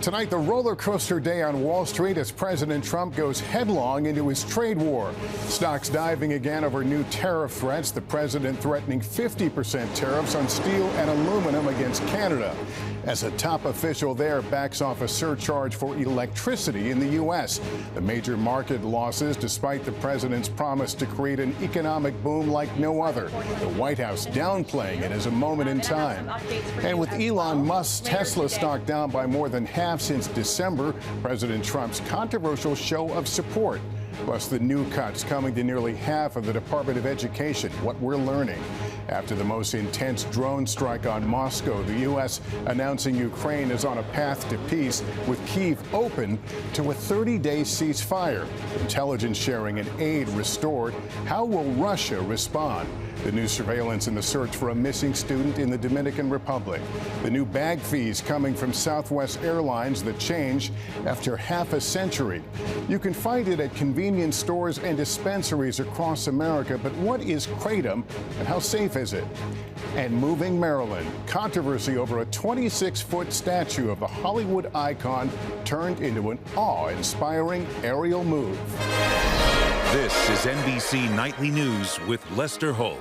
Tonight, the roller coaster day on Wall Street as President Trump goes headlong into his trade war. Stocks diving again over new tariff threats. The president threatening 50% tariffs on steel and aluminum against Canada, as a top official there backs off a surcharge for electricity in the U.S. The major market losses despite the president's promise to create an economic boom like no other. The White House downplaying it as a moment in time. And with Elon Musk's Tesla stock down by more than half since December, President Trump's controversial show of support. Plus the new cuts coming to nearly half of the Department of Education. What we're learning. After the most intense drone strike on Moscow, the U.S. announcing Ukraine is on a path to peace, with Kyiv open to a 30-day ceasefire. Intelligence sharing and aid restored. How will Russia respond? The new surveillance in the search for a missing student in the Dominican Republic. The new bag fees coming from Southwest Airlines that change after half a century. You can find it at convenience stores and dispensaries across America. But what is Kratom and how safe is it? And moving Maryland, controversy over a 26-foot statue of the Hollywood icon turned into an awe-inspiring aerial move. This is NBC Nightly News with Lester Holt.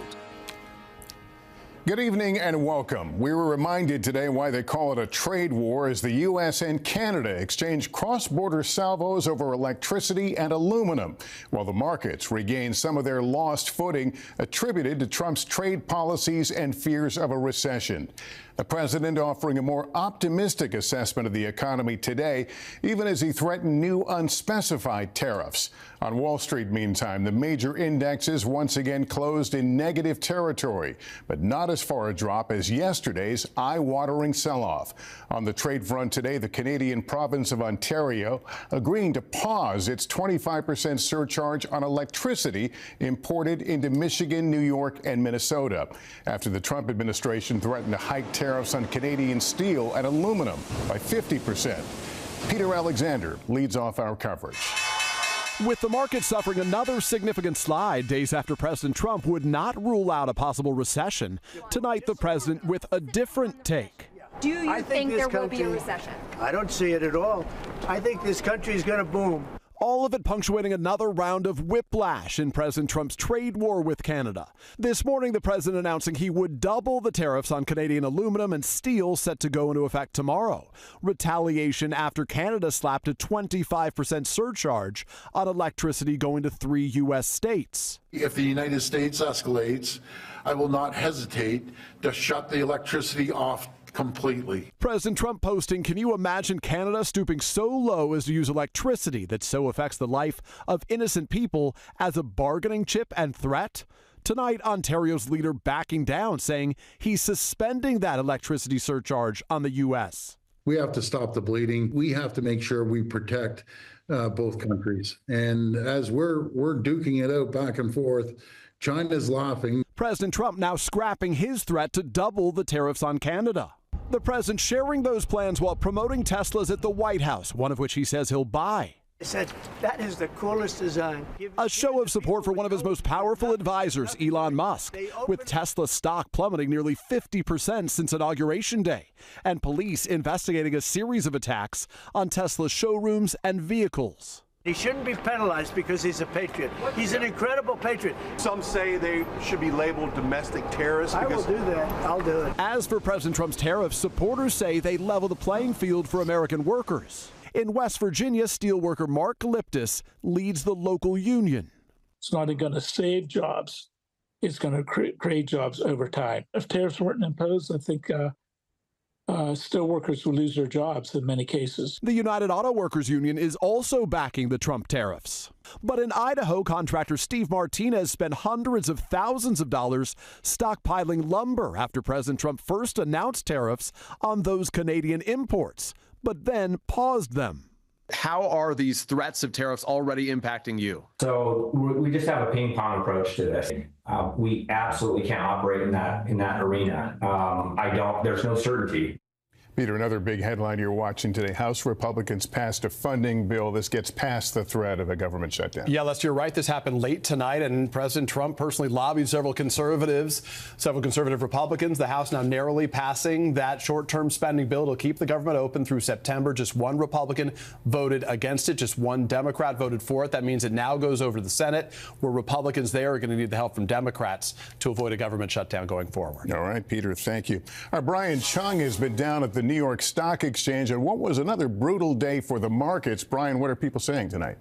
Good evening and welcome. We were reminded today why they call it a trade war as the U.S. and Canada exchange cross-border salvos over electricity and aluminum, while the markets regain some of their lost footing attributed to Trump's trade policies and fears of a recession. The president offering a more optimistic assessment of the economy today, even as he threatened new unspecified tariffs. On Wall Street, meantime, the major indexes once again closed in negative territory, but not as far a drop as yesterday's eye-watering sell-off. On the trade front today, the Canadian province of Ontario agreeing to pause its 25% surcharge on electricity imported into Michigan, New York, and Minnesota, after the Trump administration threatened to hike tariffs on Canadian steel and aluminum by 50%. Peter Alexander leads off our coverage. With the market suffering another significant slide days after President Trump would not rule out a possible recession, tonight the president with a different take. Do you think there will be a recession? I don't see it at all. I think this country is going to boom. All of it punctuating another round of whiplash in President Trump's trade war with Canada. This morning, the president announcing he would double the tariffs on Canadian aluminum and steel set to go into effect tomorrow. Retaliation after Canada slapped a 25% surcharge on electricity going to 3 U.S. states. If the United States escalates, I will not hesitate to shut the electricity off completely. President Trump posting, "Can you imagine Canada stooping so low as to use electricity that so affects the life of innocent people as a bargaining chip and threat?" Tonight, Ontario's leader backing down, saying he's suspending that electricity surcharge on the U.S. We have to stop the bleeding. We have to make sure we protect both countries. And as we're duking it out back and forth, China's laughing. President Trump now scrapping his threat to double the tariffs on Canada. The president sharing those plans while promoting Teslas at the White House, one of which he says he'll buy. I said, that is the coolest design. A show of support for one of his most powerful advisors, Elon Musk, with Tesla stock plummeting nearly 50% since Inauguration Day, and police investigating a series of attacks on Tesla showrooms and vehicles. He shouldn't be penalized because he's a patriot. He's an incredible patriot. Some say they should be labeled domestic terrorists. I will do that. I'll do it. As for President Trump's tariffs, supporters say they level the playing field for American workers. In West Virginia, steelworker Mark Liptis leads the local union. It's not going to save jobs. It's going to create jobs over time. If tariffs weren't imposed, I think steel workers will lose their jobs in many cases. The United Auto Workers Union is also backing the Trump tariffs. But in Idaho, contractor Steve Martinez spent hundreds of thousands of dollars stockpiling lumber after President Trump first announced tariffs on those Canadian imports, but then paused them. How are these threats of tariffs already impacting you? So we just have a ping pong approach to this. We absolutely can't operate in that arena. There's no certainty. Peter, another big headline you're watching today. House Republicans passed a funding bill. This gets past the threat of a government shutdown. Yeah, Lester, you're right. This happened late tonight, and President Trump personally lobbied several conservative Republicans. The House now narrowly passing that short-term spending bill to keep the government open through September. Just one Republican voted against it. Just one Democrat voted for it. That means it now goes over to the Senate, where Republicans there are going to need the help from Democrats to avoid a government shutdown going forward. All right, Peter, thank you. Our Brian Chung has been down at the New York Stock Exchange, and what was another brutal day for the markets. Brian, what are people saying tonight?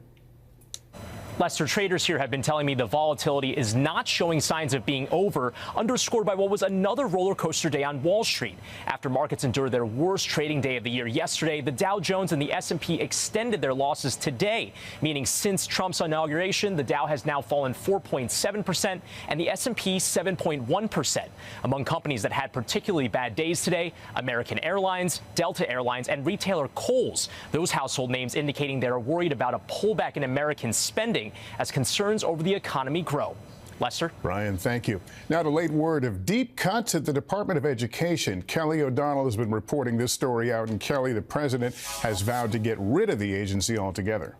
Lester, traders here have been telling me the volatility is not showing signs of being over, underscored by what was another roller coaster day on Wall Street. After markets endured their worst trading day of the year yesterday, the Dow Jones and the S&P extended their losses today, meaning since Trump's inauguration, the Dow has now fallen 4.7% and the S&P 7.1%. Among companies that had particularly bad days today, American Airlines, Delta Airlines, and retailer Kohl's. Those household names indicating they're worried about a pullback in American spending as concerns over the economy grow. Lester? Brian, thank you. Now, the late word of deep cuts at the Department of Education. Kelly O'Donnell has been reporting this story out, and Kelly, the president, has vowed to get rid of the agency altogether.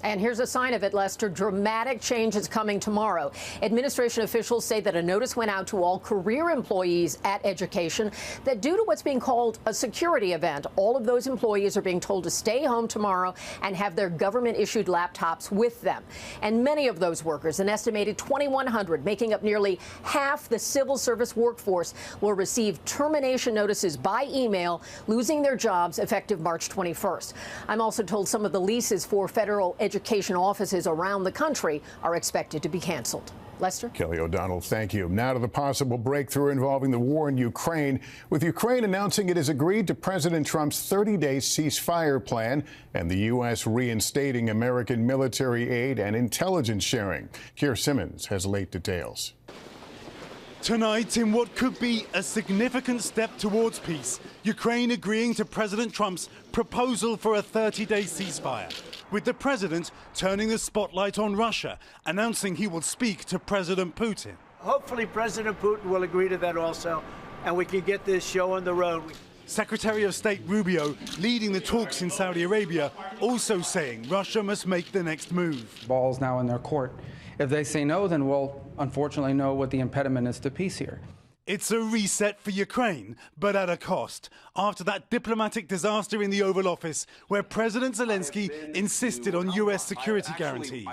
And here's a sign of it, Lester. Dramatic change is coming tomorrow. Administration officials say that a notice went out to all career employees at education that due to what's being called a security event, all of those employees are being told to stay home tomorrow and have their government-issued laptops with them. And many of those workers, an estimated 2,100, making up nearly half the civil service workforce, will receive termination notices by email, losing their jobs effective March 21st. I'm also told some of the leases for federal education offices around the country are expected to be canceled. Lester? Kelly O'Donnell, thank you. Now to the possible breakthrough involving the war in Ukraine, with Ukraine announcing it has agreed to President Trump's 30-day ceasefire plan and the U.S. reinstating American military aid and intelligence sharing. Keir Simmons has late details. Tonight, in what could be a significant step towards peace, Ukraine agreeing to President Trump's proposal for a 30-day ceasefire, with the president turning the spotlight on Russia, announcing he will speak to President Putin. Hopefully President Putin will agree to that also, and we can get this show on the road. Secretary of State Rubio leading the talks in Saudi Arabia, also saying Russia must make the next move. Ball's now in their court. If they say no, then we'll unfortunately know what the impediment is to peace here. It's a reset for Ukraine, but at a cost. After that diplomatic disaster in the Oval Office, where President Zelensky insisted on U.S. security guarantees.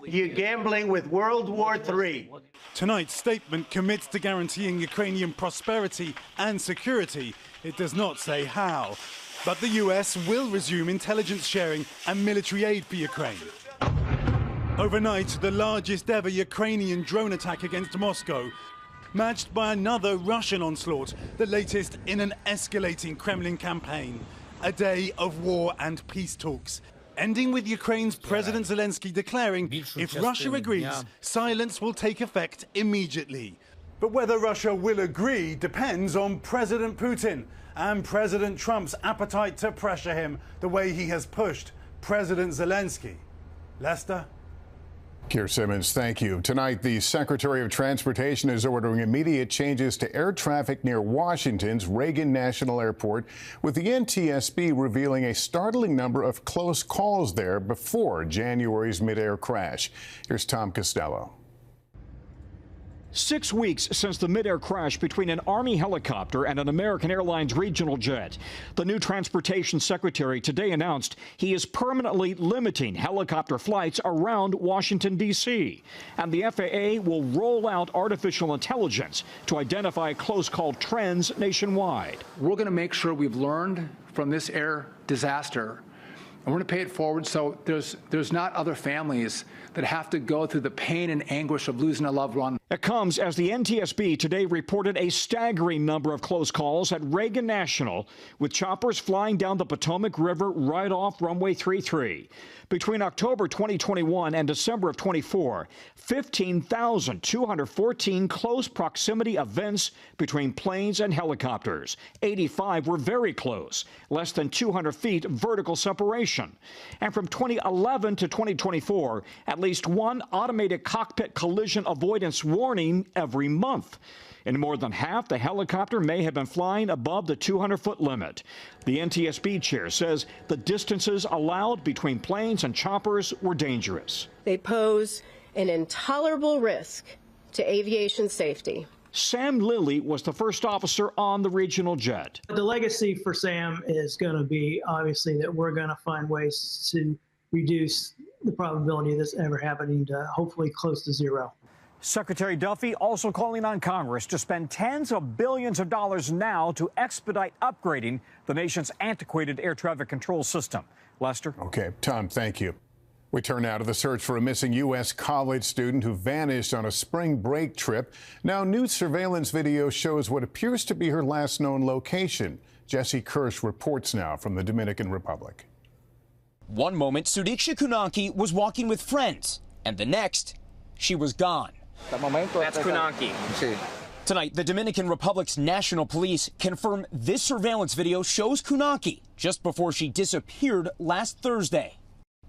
You're gambling with World War III. Tonight's statement commits to guaranteeing Ukrainian prosperity and security. It does not say how. But the U.S. will resume intelligence sharing and military aid for Ukraine. Overnight, the largest ever Ukrainian drone attack against Moscow, matched by another Russian onslaught, the latest in an escalating Kremlin campaign. A day of war and peace talks, ending with Ukraine's President Zelensky declaring if Russia agrees, silence will take effect immediately. But whether Russia will agree depends on President Putin and President Trump's appetite to pressure him the way he has pushed President Zelensky. Lester? Keir Simmons, thank you. Tonight, the Secretary of Transportation is ordering immediate changes to air traffic near Washington's Reagan National Airport, with the NTSB revealing a startling number of close calls there before January's mid-air crash. Here's Tom Costello. 6 weeks since the mid-air crash between an Army helicopter and an American Airlines regional jet. The new Transportation Secretary today announced he is permanently limiting helicopter flights around Washington, D.C. And the FAA will roll out artificial intelligence to identify close call trends nationwide. We're going to make sure we've learned from this air disaster, and we're going to pay it forward so there's not other families that have to go through the pain and anguish of losing a loved one. It comes as the NTSB today reported a staggering number of close calls at Reagan National, with choppers flying down the Potomac River right off runway 33. Between October 2021 and December of 24, 15,214 close proximity events between planes and helicopters. 85 were very close, less than 200 feet vertical separation. And from 2011 to 2024, at least one automated cockpit collision avoidance warning every month. In more than half, the helicopter may have been flying above the 200-foot limit. The NTSB chair says the distances allowed between planes and choppers were dangerous. They pose an intolerable risk to aviation safety. Sam Lilly was the first officer on the regional jet. The legacy for Sam is going to be, obviously, that we're going to find ways to reduce the probability of this ever happening to hopefully close to zero. Secretary Duffy also calling on Congress to spend tens of billions of dollars now to expedite upgrading the nation's antiquated air traffic control system. Lester? Okay, Tom, thank you. We turn now to the search for a missing U.S. college student who vanished on a spring break trip. Now, new surveillance video shows what appears to be her last known location. Jesse Kirsch reports now from the Dominican Republic. One moment, Sudiksha Kunanki was walking with friends, and the next, she was gone. That's Kunanki. Tonight, the Dominican Republic's National Police confirm this surveillance video shows Kunanki just before she disappeared last Thursday.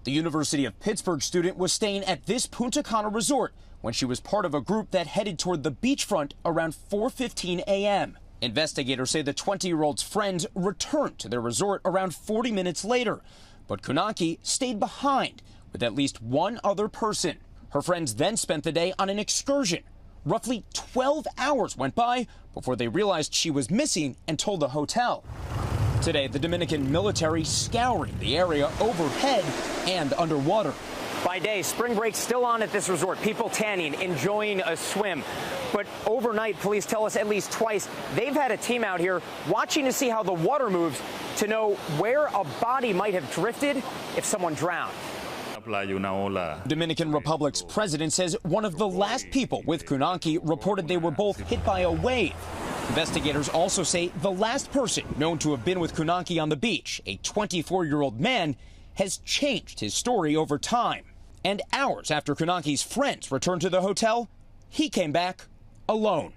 The University of Pittsburgh student was staying at this Punta Cana resort when she was part of a group that headed toward the beachfront around 4:15 a.m. Investigators say the 20-year-old's friends returned to their resort around 40 minutes later, but Kunanki stayed behind with at least one other person. Her friends then spent the day on an excursion. Roughly 12 hours went by before they realized she was missing and told the hotel. Today, the Dominican military scouring the area overhead and underwater. By day, spring break's still on at this resort. People tanning, enjoying a swim. But overnight, police tell us at least twice they've had a team out here watching to see how the water moves to know where a body might have drifted if someone drowned. Dominican Republic's president says one of the last people with Kunanki reported they were both hit by a wave. Investigators also say the last person known to have been with Kunanki on the beach, a 24-year-old man, has changed his story over time. And hours after Kunanki's friends returned to the hotel, he came back alone.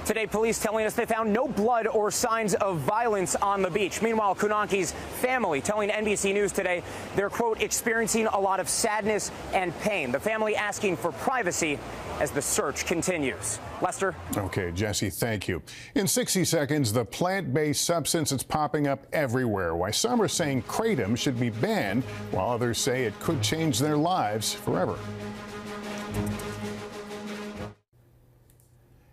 Today, police telling us they found no blood or signs of violence on the beach. Meanwhile, Kunanki's family telling NBC News today they're, quote, experiencing a lot of sadness and pain. The family asking for privacy as the search continues. Lester? Okay, Jesse, thank you. In 60 seconds, the plant-based substance is popping up everywhere. Why some are saying kratom should be banned, while others say it could change their lives forever.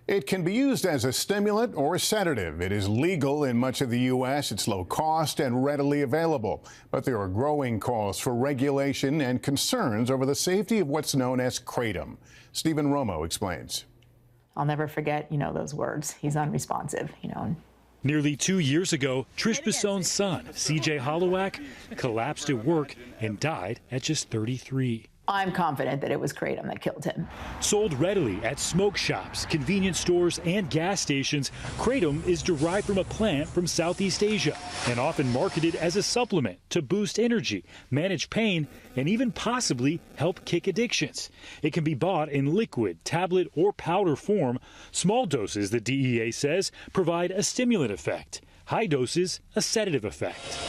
It can be used as a stimulant or a sedative. It is legal in much of the U.S. It's low cost and readily available. But there are growing calls for regulation and concerns over the safety of what's known as kratom. Stephen Romo explains. I'll never forget, those words. He's unresponsive, Nearly 2 years ago, Trish Bisson's son, C.J. Holowak, collapsed at work and died at just 33. I'm confident that it was kratom that killed him. Sold readily at smoke shops, convenience stores, and gas stations, kratom is derived from a plant from Southeast Asia and often marketed as a supplement to boost energy, manage pain, and even possibly help kick addictions. It can be bought in liquid, tablet, or powder form. Small doses, the DEA says, provide a stimulant effect. High doses, a sedative effect.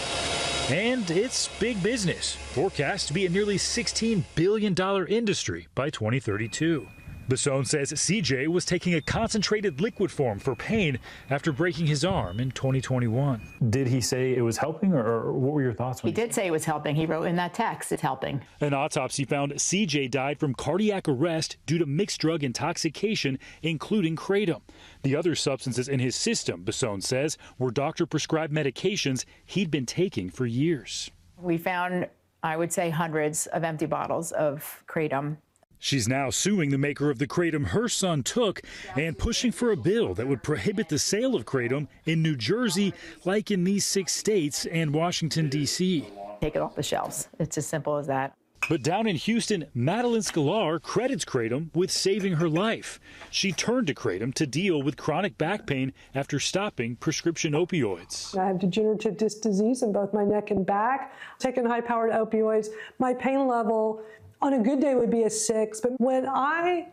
And it's big business, forecast to be a nearly $16 billion industry by 2032. Bisson says CJ was taking a concentrated liquid form for pain after breaking his arm in 2021. Did he say it was helping, or what were your thoughts? He did say it was helping. He wrote in that text, it's helping. An autopsy found CJ died from cardiac arrest due to mixed drug intoxication, including kratom. The other substances in his system, Bisson says, were doctor-prescribed medications he'd been taking for years. We found, I would say, hundreds of empty bottles of kratom. She's now suing the maker of the kratom her son took and pushing for a bill that would prohibit the sale of kratom in New Jersey, like in these 6 states and Washington, D.C. Take it off the shelves. It's as simple as that. But down in Houston, Madeline Scalar credits kratom with saving her life. She turned to kratom to deal with chronic back pain after stopping prescription opioids. I have degenerative disc disease in both my neck and back. Taking high-powered opioids, my pain level on a good day would be a 6, but when I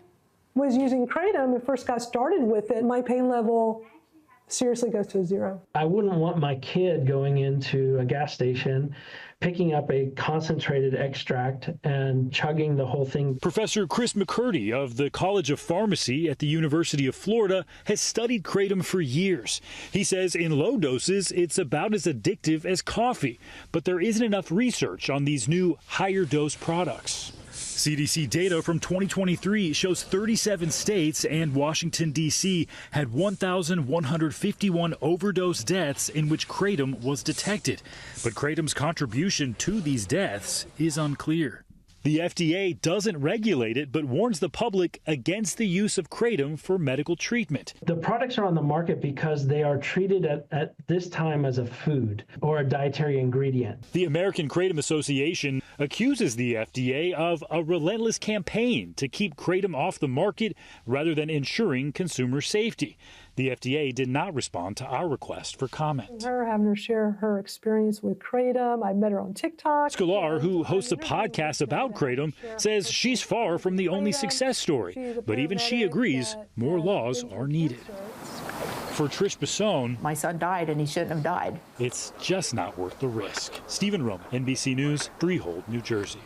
was using kratom and first got started with it, my pain level seriously goes to zero. I wouldn't want my kid going into a gas station, picking up a concentrated extract and chugging the whole thing. Professor Chris McCurdy of the College of Pharmacy at the University of Florida has studied kratom for years. He says in low doses, it's about as addictive as coffee, but there isn't enough research on these new higher dose products. CDC data from 2023 shows 37 states and Washington, D.C. had 1,151 overdose deaths in which kratom was detected. But kratom's contribution to these deaths is unclear. The FDA doesn't regulate it, but warns the public against the use of kratom for medical treatment. The products are on the market because they are treated at this time as a food or a dietary ingredient. The American Kratom Association accuses the FDA of a relentless campaign to keep kratom off the market rather than ensuring consumer safety. The FDA did not respond to our request for comment. Her having her share her experience with kratom. I met her on TikTok. Scalar, who hosts a podcast about kratom, says she's far from the only success story, but even she agrees more laws are needed. For Trish Basone, my son died and he shouldn't have died. It's just not worth the risk. Stephen Roman, NBC News, Freehold, New Jersey.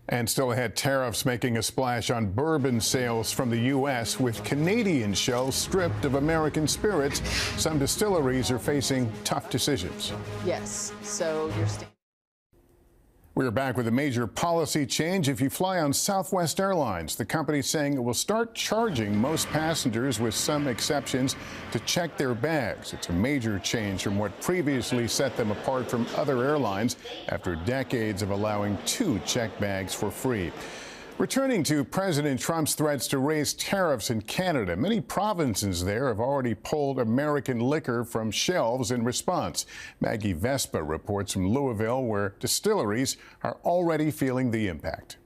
And still ahead, tariffs making a splash on bourbon sales from the U.S. with Canadian shelves stripped of American spirits. Some distilleries are facing tough decisions. Yes, so you're We're back with a major policy change. If you fly on Southwest Airlines, the company saying it will start charging most passengers, with some exceptions, to check their bags. It's a major change from what previously set them apart from other airlines after decades of allowing 2 check bags for free. Returning to President Trump's threats to raise tariffs in Canada, many provinces there have already pulled American liquor from shelves in response. Maggie Vespa reports from Louisville, where distilleries are already feeling the impact.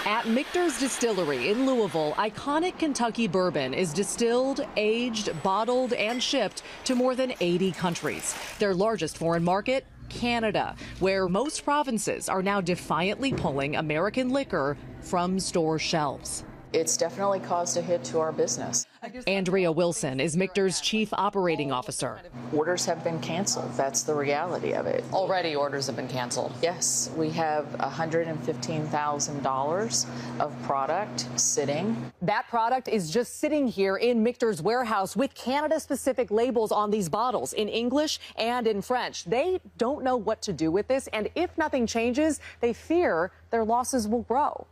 At Michter's Distillery in Louisville, iconic Kentucky bourbon is distilled, aged, bottled, and shipped to more than 80 countries. Their largest foreign market, Canada, where most provinces are now defiantly pulling American liquor from store shelves. It's definitely caused a hit to our business. Andrea Wilson is Michter's chief operating officer. Orders have been canceled. That's the reality of it. Already orders have been canceled. Yes, we have $115,000 of product sitting. That product is just sitting here in Michter's warehouse with Canada-specific labels on these bottles in English and in French. They don't know what to do with this, and if nothing changes, they fear their losses will grow.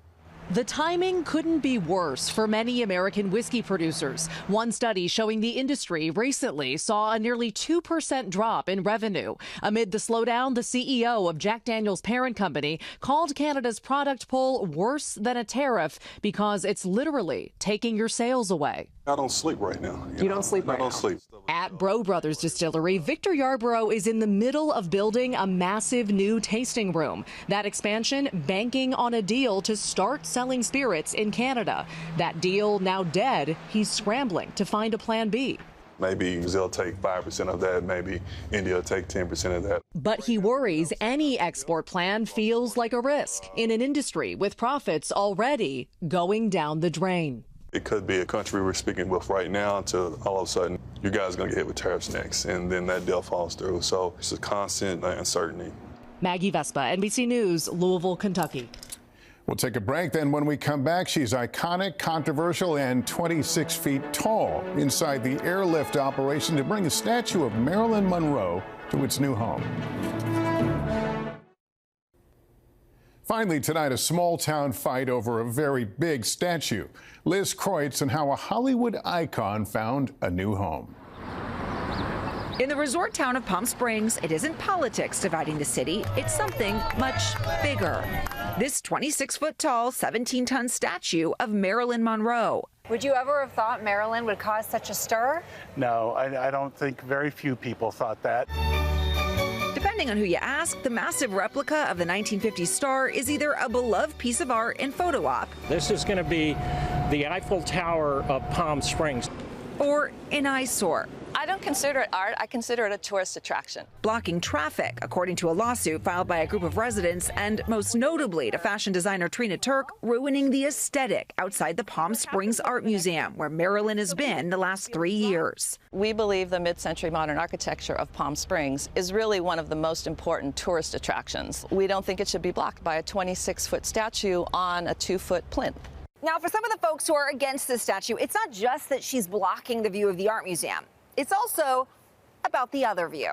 The timing couldn't be worse for many American whiskey producers. One study showing the industry recently saw a nearly 2% drop in revenue. Amid the slowdown, the CEO of Jack Daniel's parent company called Canada's product pull worse than a tariff because it's literally taking your sales away. I don't sleep right now. You don't sleep right now? I don't sleep. At Bro Brothers Distillery, Victor Yarbrough is in the middle of building a massive new tasting room. That expansion banking on a deal to start selling spirits in Canada. That deal now dead. He's scrambling to find a plan B. Maybe Brazil take 5% of that, maybe India will take 10% of that. But he worries any export plan feels like a risk in an industry with profits already going down the drain. It could be a country we're speaking with right now until all of a sudden you guys are going to get hit with tariffs next, and then that deal falls through. So it's a constant uncertainty. Maggie Vespa, NBC News, Louisville, Kentucky. We'll take a break. Then when we come back, she's iconic, controversial, and 26 feet tall inside the airlift operation to bring a statue of Marilyn Monroe to its new home. Finally tonight, a small-town fight over a very big statue. Liz Kreutz and how a Hollywood icon found a new home. In the resort town of Palm Springs, it isn't politics dividing the city. It's something much bigger. This 26-foot-tall, 17-ton statue of Marilyn Monroe. Would you ever have thought Marilyn would cause such a stir? No, I don't think very few people thought that. Depending on who you ask, the massive replica of the 1950s star is either a beloved piece of art and photo op. This is going to be the Eiffel Tower of Palm Springs. or an eyesore. I don't consider it art. I consider it a tourist attraction. Blocking traffic, according to a lawsuit filed by a group of residents, and most notably to fashion designer Trina Turk, ruining the aesthetic outside the Palm Springs Art Museum, where Marilyn has been the last 3 years. We believe the mid-century modern architecture of Palm Springs is really one of the most important tourist attractions. We don't think it should be blocked by a 26-foot statue on a 2-foot plinth. Now, for some of the folks who are against this statue, it's not just that she's blocking the view of the art museum. It's also about the other view.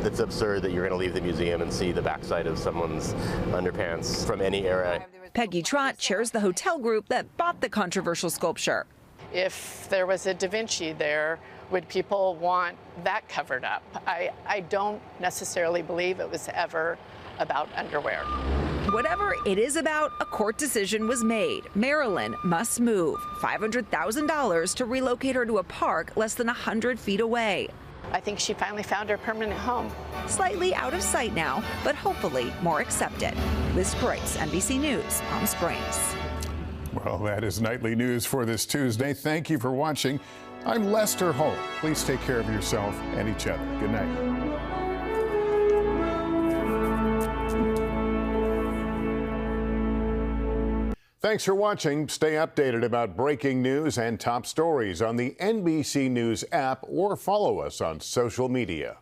It's absurd that you're going to leave the museum and see the backside of someone's underpants from any era. Peggy Trott chairs the hotel group that bought the controversial sculpture. If there was a Da Vinci there, would people want that covered up? I don't necessarily believe it was ever about underwear. Whatever it is about, a court decision was made. Marilyn must move. $500,000 to relocate her to a park less than 100 feet away. I think she finally found her permanent home. Slightly out of sight now, but hopefully more accepted. Liz Price, NBC News, Palm Springs. Well, that is nightly news for this Tuesday. Thank you for watching. I'm Lester Holt. Please take care of yourself and each other. Good night. Thanks for watching. Stay updated about breaking news and top stories on the NBC News app or follow us on social media.